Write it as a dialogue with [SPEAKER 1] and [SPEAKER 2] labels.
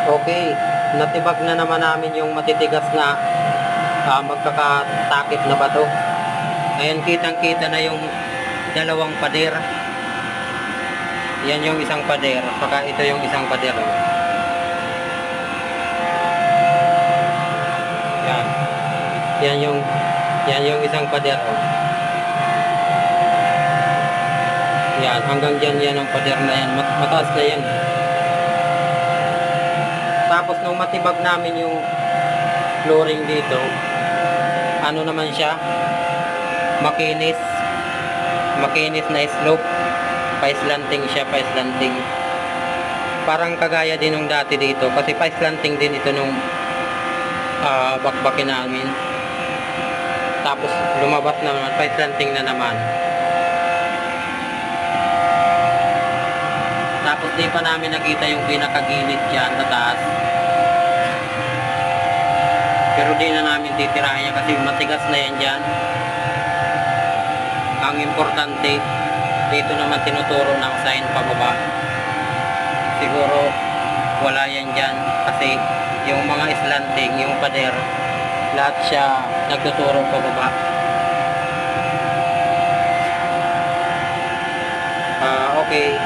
[SPEAKER 1] Okay, natibag na naman namin yung matitigas na magkakatakip na bato. Ayan, kitang-kita na yung dalawang pader. Yan yung isang pader, saka ito yung isang pader. Yan. Yan yung isang pader. Yan, hanggang dyan yan ang pader na yan. Mataas na yan. Tapos nung matibag namin yung flooring dito, ano naman siya, makinis na slope, pa-slanting siya, pa-slanting. Parang kagaya din nung dati dito, kasi pa-slanting din ito nung bakbakin namin. Tapos lumabas naman, pa-slanting na naman. Tapos di pa namin nakita yung pinakagilid dyan sa taas. Pero di na namin titirahin niya kasi matigas na yan dyan. Ang importante, dito naman tinuturo ng sign pababa. Siguro wala yan dyan kasi yung mga slanting, yung pader, lahat siya nagtuturo pababa. Okay.